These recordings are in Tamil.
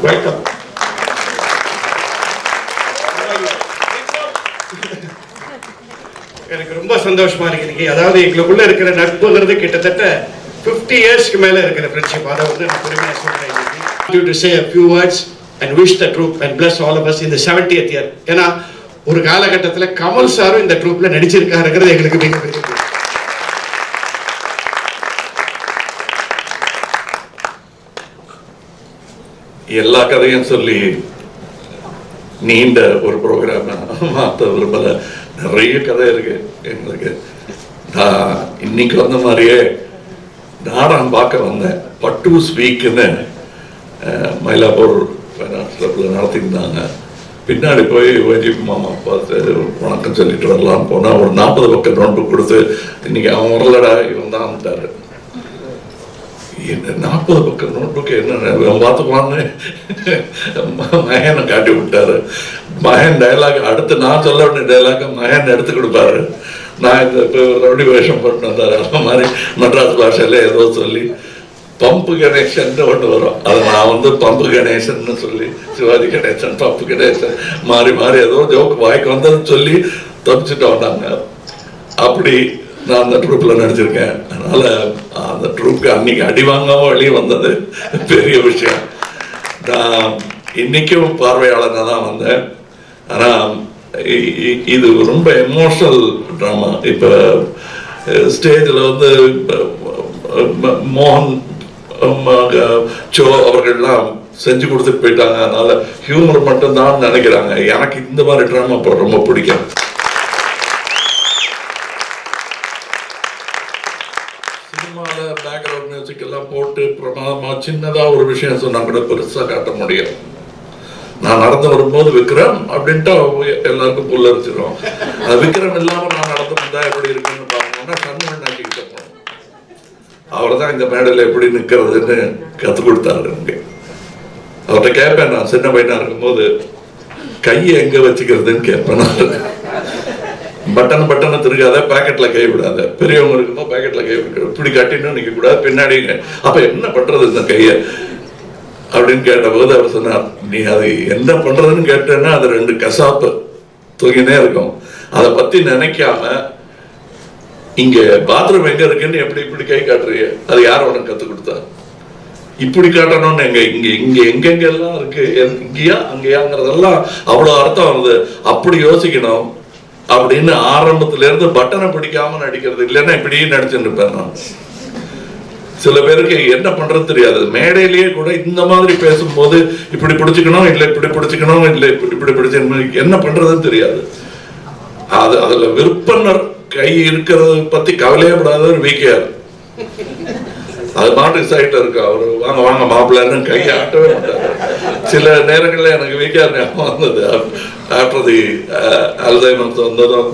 வெல்கம். எனக்கு ரொம்ப சந்தோஷமா இருக்கு. அதாவது எங்களுக்குள்ள இருக்கிற நட்புங்கிறது கிட்டத்தட்ட 50 இயர்ஸ்க்கு மேல இருக்கிற ஃப்ரெண்ட்ஷிப். அதை வந்து நான் பெருமையா சொல்றேன். To say a few words and wish the troupe and bless all of us in the 70th year. ஏன்னா ஒரு காலகட்டத்தில் கமல் சாரும் இந்த ட்ரூப்ல நடிச்சிருக்காருங்கிறது எங்களுக்கு மிக பெரிய. எல்லா கதையும் சொல்லி நீண்ட ஒரு ப்ரோக்ராம் மாற்ற விரும்பல. நிறைய கதை இருக்கு எங்களுக்கு. நான் இன்னைக்கு வந்த மாதிரியே நாடகம் பார்க்க வந்தேன். பட்டூஸ் வீக்குன்னு மயிலாப்பூர் ஃபைனான்ஸ் கிளப்பில் நடத்தியிருந்தாங்க. பின்னாடி போய் வைஜிபி மாமா பார்த்து வணக்கம் சொல்லிட்டு வரலான்னு போனால் ஒரு 40 பக்கம் நோட்டு கொடுத்து இன்னைக்கு அவன் வரலடா இவன் தான் வந்துட்டாரு. என்ன 40 பக்கம் நோட்புக்கு என்ன பார்த்துப்பான்னு மகனை காட்டி விட்டாரு. மகன் டைலாக் அடுத்து நான் சொல்ல வேண்டிய டைலாக மகன் எடுத்து கொடுப்பாரு. நான் இந்த இப்போ ரவுடி வேஷம் போட்டு வந்தார். அந்த மாதிரி மெட்ராஸ் பாஷையில ஏதோ சொல்லி பம்பு கணேசன் ஒன்று வரும். அதை நான் வந்து பம்பு கணேசன் சொல்லி சிவாஜி கணேசன் பம்பு கணேசன் மாறி மாறி ஏதோ ஜோக்கு வாய்க்கு வந்ததுன்னு சொல்லி தப்பிச்சுட்டு வந்தாங்க. அப்படி நான் அந்த ட்ரூப்ல நடிச்சிருக்கேன். அதனால அந்த ட்ரூப்க்கு அன்னைக்கு அடி வாங்காம வெளியே வந்தது பெரிய விஷயம். நான் இன்னைக்கும் பார்வையாளனாக தான் வந்தேன். ஆனா இது ரொம்ப எமோஷனல் ட்ராமா. இப்ப ஸ்டேஜ்ல வந்து மோகன் சோ அவர்கள்லாம் செஞ்சு கொடுத்துட்டு போயிட்டாங்க. அதனால ஹியூமர் மட்டும் தான் நினைக்கிறாங்க. எனக்கு இந்த மாதிரி ட்ராமா ரொம்ப பிடிக்கும். சினிமால பேக்ரவுண்ட் மியூசிக் எல்லாம் போட்டு பிரமாதமா சின்னதா ஒரு விஷயம் சொன்னா கூட பெருசா காட்ட முடியும். நான் நடந்து வரும்போது விக்ரம் அப்படின்ட்டு எல்லாருக்கும் புல்லரிச்சிடும். அது விக்ரம் இல்லாம நான் நடந்து வந்தா எப்படி இருக்குன்னு பாக்கணும்னா கண்ணு நாட்டிக்கிட்ட போனோம். அவர் தான் இந்த மேடையில் எப்படி நிற்கிறதுன்னு கற்றுக் கொடுத்தாரு. அவர்கிட்ட கேட்பேன். நான் சின்ன பையனா இருக்கும்போது கையை எங்க வச்சுக்கிறதுன்னு கேட்பேன். பட்டனை திருகாத, பேக்கெட்ல கை விடாத. பெரியவங்க இருக்கும்போது பேக்கெட்ல கை விட இப்படி கட்டின்னு நிக்க கூடாது, பின்னாடி. அப்ப என்ன பண்றது இந்த கைய அப்படின்னு கேட்ட போது அவர் சொன்னார், நீ அது என்ன பண்றதுன்னு கேட்டேன்னா அது 2 கசாப்பு தூங்கினே இருக்கும். அதை பத்தி நினைக்காம இங்க பாத்ரூம் எங்க இருக்குன்னு எப்படி இப்படி கை காட்டுறீங்க, அது யார் உனக்கு கத்து கொடுத்தா? இப்படி காட்டணும்னு இங்க எங்கெங்கெல்லாம் இருக்கு, இங்கேயா அங்கேயாங்கிறதெல்லாம் அவ்வளவு அர்த்தம் வருது. அப்படி யோசிக்கணும் அப்படின்னு ஆரம்பத்துல இருந்து பட்டனை பிடிக்காம நடிக்கிறது. இல்லைன்னா இப்படியே நடிச்சுட்டு இருப்பேன் நான். சில பேருக்கு என்ன பண்றது தெரியாது. மேடையிலேயே கூட இந்த மாதிரி பேசும்போது இப்படி பிடிச்சுக்கணும், இல்லை இப்படி பிடிச்சுக்கணும், இல்லை இப்படி பிடிச்சு என்ன பண்றதுன்னு தெரியாது. அதுல விற்பனர் கை இருக்கிறத பத்தி கவலையப்படாதவர் விகேஆர். அது மாட்டு சைட்ல இருக்கு. அவரு வாங்க வாங்க மாப்பிள்ளன்னு கையை ஆட்டவே மாட்டாரு. சில நேரங்கள்ல எனக்கு விகேஆர் ஞாபகம் வந்தது. ஆஃப்டர் தி அல்சைமர் வந்ததும்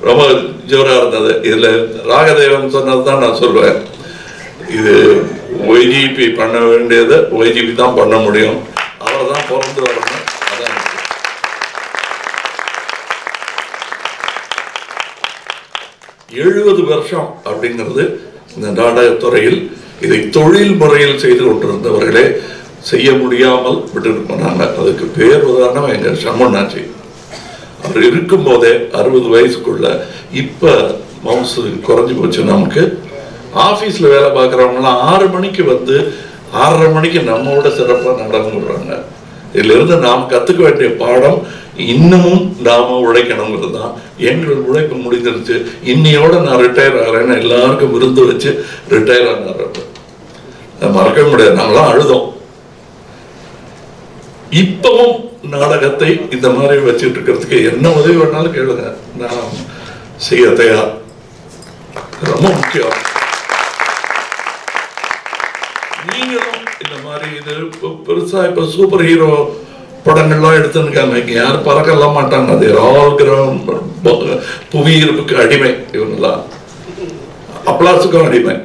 ரொம்ப ஜோரா இருந்தது. இதுல ராகதேவன் சொன்னதுதான் நான் சொல்லுவேன். இது ஒய்ஜிபி பண்ண வேண்டியதை ஒய்ஜிபி தான் பண்ண முடியும். அவர் தான் பிறந்து வரணும். அதான் 70 வருஷம் அப்படிங்கிறது இந்த நாடகத்துறையில் இதை தொழில் முறையில் செய்து கொண்டிருந்தவர்களே செய்ய முடியாமல் விட்டுருப்பாங்க. அதுக்கு பேர் உதாரணம் எங்க சம்மண்ணாச்சி. அவர் இருக்கும் போதே 60 வயசுக்குள்ள இப்ப மவுசு குறைஞ்சு போச்சு. நமக்கு ஆபீஸ்ல வேலை பார்க்கறவங்கலாம் 6 மணிக்கு வந்து 6:30 மணிக்கு நம்மோட சிறப்பா நடந்துடுறாங்க. இதுல இருந்து நாம் கத்துக்க வேண்டிய பாடம் இன்னமும் நாம உழைக்கணுங்கிறது தான். எங்கள் உழைப்பு முடிஞ்சிருச்சு, இன்னையோட நான் ரிட்டையர் ஆகிறேன்னு எல்லாருக்கும் விருந்து வச்சு ரிட்டையர் ஆனார். மறக்க முடியாது. நாங்களாம் அழுதோம். இப்பவும் நாடகத்தை இந்த மாதிரி வச்சுட்டு இருக்கிறதுக்கு என்ன உதவி வேணாலும் கேளுங்க, நான் செய்ய தயார். ரொம்ப முக்கியம். நீங்களும் இந்த மாதிரி இது பெருசா இப்ப சூப்பர் ஹீரோ படங்கள்லாம் எடுத்துருக்காங்க. இங்க யாரும் பறக்கலாம் மாட்டாங்க. அது புவியீர்ப்புக்கு அடிமை. இவங்கெல்லாம் அப்ளாஸுக்கும் அடிமை.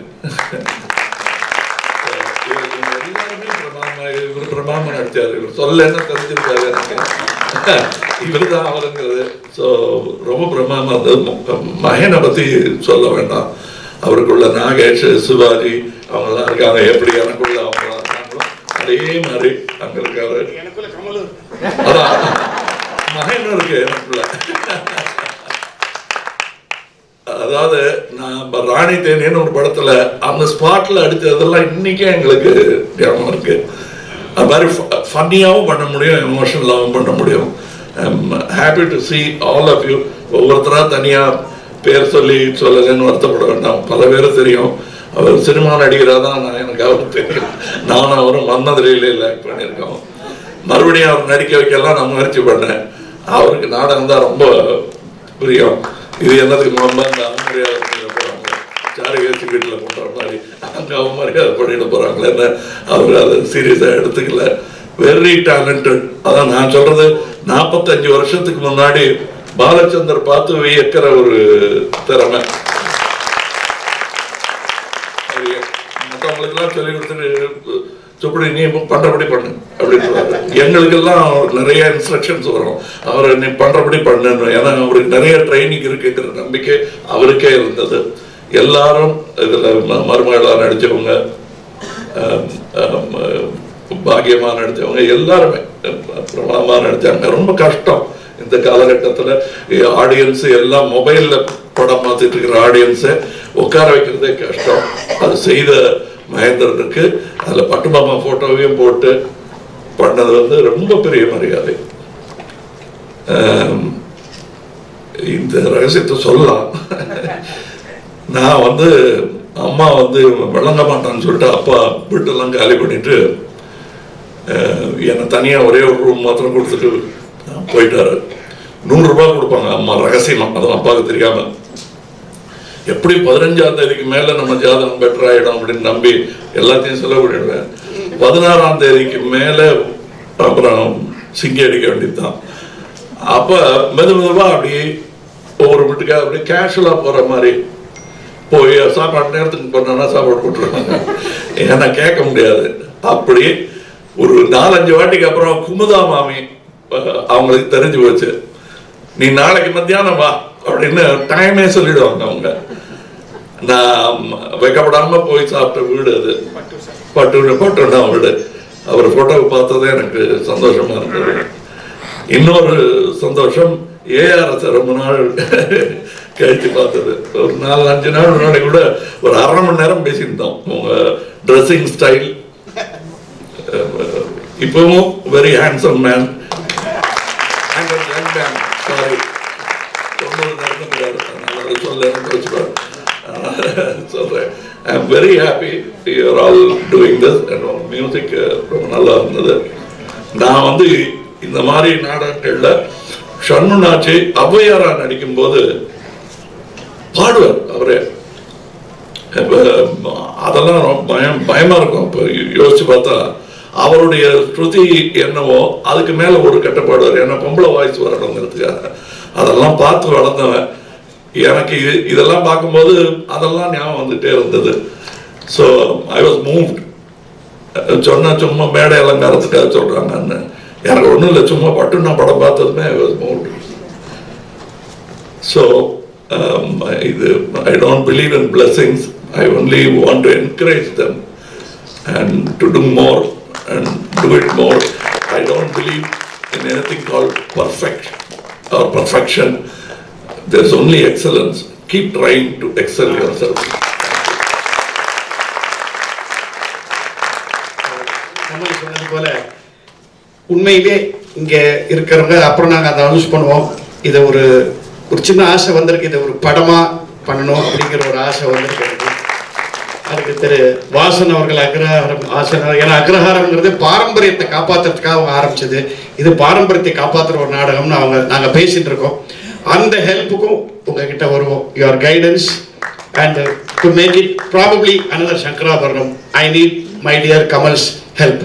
பிரமாம நடிச்சாரு. இவர் சொல்ல என்ன தெரிஞ்சிருக்காரு எனக்கு. இவர் தான் அவருங்கிறது. ஸோ ரொம்ப பிரமாம. மகனை பத்தி சொல்ல வேண்டாம். அவருக்குள்ள நாகேஷ், சிவாஜி அவங்கெல்லாம் இருக்காங்க. எப்படி எனக்குள்ள அவங்களாம் இருக்காங்களோ அதே மாதிரி அங்க இருக்காரு. எனக்குள்ள கமலு அதான் மகனும் இருக்கு எனக்குள்ள. அதாவது நான் ராணி தேனின்னு ஒரு படத்துல அந்த ஸ்பாட்ல அடித்ததெல்லாம் இன்னைக்கே எங்களுக்கு ஞாபகம் இருக்கு. அது மாதிரி ஃபன்னியாகவும் பண்ண முடியும், எமோஷனலாகவும் பண்ண முடியும். Happy to see all of you. ஒவ்வொருத்தராக தனியாக பேர் சொல்லலைன்னு வருத்தப்பட வேண்டாம். பல பேர் தெரியும். அவர் சினிமா நடிகராக தான் எனக்கு அவருக்கு தெரியும். நானும் அவரும் மன்னதிரையில ஆக்ட் பண்ணியிருக்கோம். மறுபடியும் அவர் நடிக்க வைக்கலாம் நான் முயற்சி பண்ணேன். அவருக்கு நாடகம் தான் ரொம்ப பிரியம். இது என்னதுக்கு அந்த அவமரியாதை பண்ணிட போகிறாங்க, சாரிகாசி வீட்டில் பண்ணுற மாதிரி அங்கே அவமரியாதை பண்ணிட போகிறாங்களேன்னு அவர் அதை சீரியஸாக எடுத்துக்கல. Very talented. அதான் நான் சொல்றது, 45 வருஷத்துக்கு முன்னாடி பாலச்சந்தர் பார்த்து வியக்கிற ஒரு திறமை. மற்றவங்களுக்கெல்லாம் சொல்லி கொடுத்துட்டு சுப்படி நீ பண்றபடி பண்ணு அப்படின்னு சொல்லுவாரு. எங்களுக்கெல்லாம் நிறைய இன்ஸ்ட்ரக்ஷன்ஸ் வரும், அவர் நீ பண்றபடி பண்ணு. ஏன்னா அவருக்கு நிறைய ட்ரைனிங் இருக்குங்கிற நம்பிக்கை அவருக்கே இருந்தது. எல்லாரும் இதுல மருமகளா நடிச்சவங்க, பாக்கியமா நடிச்சவங்க எல்லாருமே பிரபலமா நடிச்சாங்க. ரொம்ப கஷ்டம் இந்த காலகட்டத்தில். ஆடியன்ஸ் எல்லாம் மொபைல்ல படம் பார்த்துட்டு இருக்கிற ஆடியன்ஸை உட்கார வைக்கிறதே கஷ்டம். அது செய்த மகேந்திரனுக்கு அதில் பட்டுமாமா போட்டோவையும் போட்டு பண்ணது வந்து ரொம்ப பெரிய மரியாதை. இந்த ரகசியத்தை சொல்லலாம். நான் வந்து அம்மா வந்து விளங்க மாட்டான்னு சொல்லிட்டு அப்பா வீட்டெல்லாம் காலி பண்ணிட்டு என்னை தனியாக ஒரே ஒரு ரூம் மாத்திரம் கொடுத்துட்டு போயிட்டாரு. 100 ரூபாய் கொடுப்பாங்க அம்மா ரகசியமா, அதுவும் அப்பாவுக்கு தெரியாம. எப்படி 15ஆம் தேதிக்கு மேல நம்ம ஜாதகம் பெட்டர் ஆயிடும் அப்படின்னு நம்பி எல்லாத்தையும் செலவு பண்ணிடுவேன். 16ஆம் தேதிக்கு மேல அப்புறம் சிங்கி அடிக்க வேண்டியதுதான். அப்ப மெதுவா அப்படி ஒவ்வொரு வீட்டுக்கா அப்படியே கேஷுவலா போற மாதிரி போய் சாப்பாடு நேரத்துக்கு பண்ணோம்னா சாப்பாடு போட்டுருவாங்க. ஏன்னா கேட்க முடியாது. அப்படி ஒரு 4-5 வாட்டிக்கு அப்புறம் குமுதா மாமி அவங்களுக்கு தெரிஞ்சு போச்சு, நீ நாளைக்கு மத்தியானம் வா அப்படின்னு டைமே சொல்லிடுவாங்க அவங்க. நான் வைக்கப்படாம போய் சாப்பிட்ட வீடு அது, பட்டுனா வீடு. அவர் போட்டோவை பார்த்ததே எனக்கு சந்தோஷமா இருந்தது. இன்னொரு சந்தோஷம், ஏஆர் ரொம்ப நாள் கழிச்சு பார்த்தது. ஒரு 4-5 நாள் முன்னாடி கூட ஒரு 1/2 மணி நேரம் பேசியிருந்தோம். உங்க ட்ரெஸ்ஸிங் ஸ்டைல், இப்பவும் வெரி ஹேண்ட்ஸம் மேன். சாரி சொல்றேன். I am very happy you are all doing this. Music ரொம்ப நல்லா இருந்தது. நான் வந்து இந்த மாதிரி நாடகங்கள்ல ஷண்முனாச்சி ஔவையாரா நடிக்கும் போது பாடுவார் அவரே. அதெல்லாம் பயமா இருக்கும். இப்போ யோசிச்சு பார்த்தா அவருடைய ஸ்ருதி என்னவோ அதுக்கு மேல ஒரு கட்டுப்பாடு, ஏன்னா பொம்பளை வாய்ஸ் வரணுங்கிறதுக்காக. அதெல்லாம் பார்த்து வளர்ந்தவன். எனக்கு இதெல்லாம் பார்க்கும்போது அதெல்லாம் ஞாபகம் வந்துட்டே இருந்தது. So I was moved. சொன்ன சும்மா மேடை அலங்காரத்துக்காக சொல்றாங்கன்னு எனக்கு ஒன்றும் இல்லை, சும்மா பட்டுன்னா படம் பார்த்ததுமே ஐ வாஸ் மூவ்ட். ஸோ இது I don't believe in blessings. I only want to encourage them and to do more and do it more. I don't believe in anything called perfection. There's only excellence. Keep trying to excel yourself. Kamal சொன்னது போல உண்மையிலே இங்க இருக்கிறவங்க அப்புறம் நாங்கள் அதை அனௌன்ஸ் பண்ணுவோம். இதை ஒரு சின்ன ஆசை வந்திருக்கு, இதை ஒரு படமா பண்ணணும் அப்படிங்கிற ஒரு ஆசை வந்திருக்கு. அதுக்கு திரு வாசன் அவர்கள் அக்ரஹாரம் ஆசனர். ஏன்னா அக்ரஹாரம்ங்கிறது பாரம்பரியத்தை காப்பாற்றுறதுக்காக அவங்க ஆரம்பிச்சது. இது பாரம்பரியத்தை காப்பாற்றுற ஒரு நாடகம்னு நாங்கள் பேசிட்டு இருக்கோம். அந்த ஹெல்ப்புக்கும் உங்ககிட்ட வருவோம். Your guidance and to make it probably another Sankarabharanam. I need my dear Kamal's help.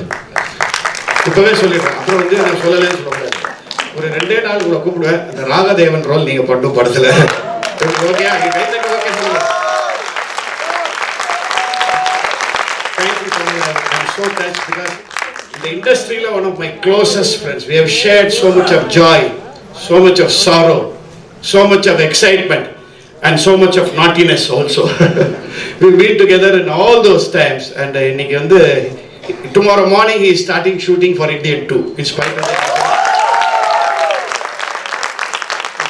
இப்பவே சொல்லிடுறேன், அப்புறம் வந்து நான் சொல்லலைன்னு சொல்லக்கூடாது. ஒரு 2 நாள் உங்களை கூப்பிடுவேன். அந்த ராகதேவன் ரோல் நீங்க பண்ணும் படத்துல. ஓகே, ஓகே சொல்லுங்க. I'm so touched because in the industry, one of my closest friends, we have shared so much of joy, so much of sorrow, so much of excitement, and so much of naughtiness also. We've been together in all those times, and இன்னைக்கு வந்து tomorrow morning he is starting shooting for Indian 2 in spite of that.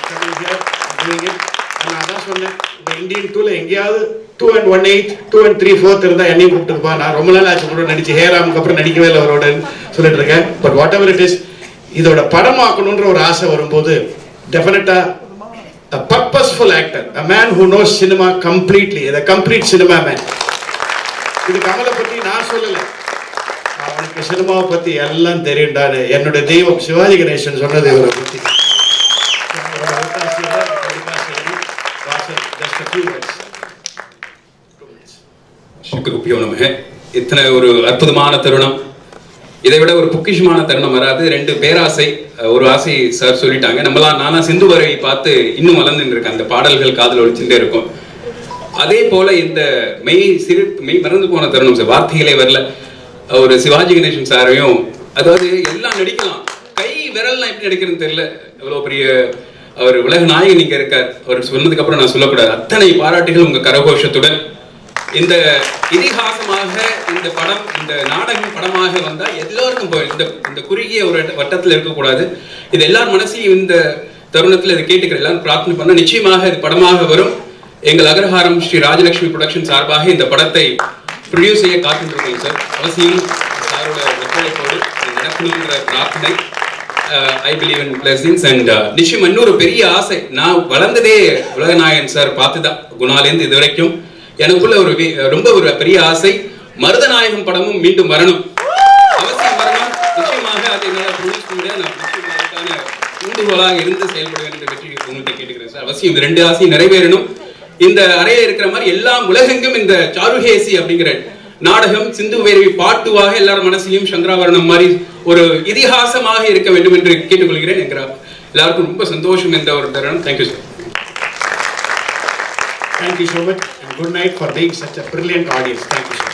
Coming here, doing it. And நான் தான் சொன்னேன், இந்த இந்தியன் 2ல எங்கேயாவது 2 and 1/8, 2 and 3/4 இருந்தா என்னையும் கூப்பிட்டுருப்பா. நான் ரொம்ப நாள் ஆச்சு கூட நடிச்சு ஹேராமுக்கு அப்புறம் நடிக்கவே இல்லை அவரோட சொல்லிட்டு இருக்கேன். But what ever it is, இதோட படமாக்கணுன்ற ஒரு ஆசை வரும்போது டெஃபினட்டா a purposeful actor, a man who knows cinema completely, a complete cinema man. இது கமலை பத்தி நான் சொல்லல, அவனுக்கு சினிமாவை பத்தி எல்லாம் தெரியுண்டான்னு என்னோட தெய்வம் சிவாஜி கணேசன் சொன்னது இவரை பத்தி. இத்தனை ஒரு அற்புதமான தருணம், இதை விட ஒரு பொக்கிஷமான தருணம் வராது. 2 பேராசை, ஒரு ஆசை சார் சொல்லிட்டாங்க. நானா சிந்து வரை பார்த்து இன்னும் வளர்ந்துட்டு இருக்கேன். அந்த பாடல்கள் காதல் ஒழிச்சுட்டே இருக்கும். அதே போல இந்த மெய் மறந்து போன தருணம் சார், வார்த்தைகளே வரல. ஒரு சிவாஜி கணேசன் சாரையும், அதாவது எல்லாம் நடிக்கலாம், கை விரல்லாம் எப்படி நடிக்கிறதுன்னு தெரியல. எவ்வளவு பெரிய அவர் உலக நாயகன் நீங்க இருக்கார். அவர் சொன்னதுக்கு அப்புறம் நான் சொல்லக்கூடாது, அத்தனை பாராட்டுகள் உங்க கரகோஷத்துடன். இந்த இதிகாசமாக இந்த படம், இந்த நாடகம் படமாக வந்தா எல்லோருக்கும் இந்த குறுகிய ஒரு வட்டத்தில் இருக்கக்கூடாது. இது எல்லார் மனசையும் இந்த தருணத்தில் இதை கேட்டுக்கிற எல்லாரும் பிரார்த்தனை பண்ண, நிச்சயமாக இது படமாக வரும். எங்கள் அக்ரஹாரம் ஸ்ரீ ராஜலட்சுமி ப்ரொடக்ஷன் சார்பாக இந்த படத்தை ப்ரொடியூஸ் செய்ய காத்துருக்கோம் சார். அவசியம் சாரோட ஒத்துழைப்போடு நடக்கணுங்கிற பிரார்த்தனை. I believe in blessings and நிச்சயம் இன்னொரு பெரிய ஆசை, நான் வளர்ந்ததே உலகநாயகன் சார் பார்த்துதான் குணாலேருந்து இது வரைக்கும். எனக்குள்ள ரொம்ப ஒரு பெரிய ஆசை, மருதநாயகம் படமும் மீண்டும் வரணும், அவசியம் வரணும். நிச்சயமாக அதை என்னால் ப்ரொடியூஸ் பண்ண நான் அதுக்கான தூண்டுகோலாக இருந்து செயல்படுவேன் என்று பற்றி உங்கள்கிட்ட கேட்டுக்கிறேன் சார். அவசியம் இந்த 2 ஆசையும் நிறைவேறணும். இந்த அறையில் இருக்கிற மாதிரி எல்லாம் உலகெங்கும் இந்த சாருகேசி அப்படிங்கிற நாடகம் சிந்து வேர்வி பாட்டுவாக எல்லாரும் மனசிலையும் சந்திராவரணம் மாதிரி ஒரு இதிகாசமாக இருக்க வேண்டும் என்று கேட்டுக்கொள்கிறேன். எல்லாருக்கும் ரொம்ப சந்தோஷம் என்ற ஒரு தருணம். Thank you sir. Thank you so much and good night for being such a brilliant audience. Thank you so much.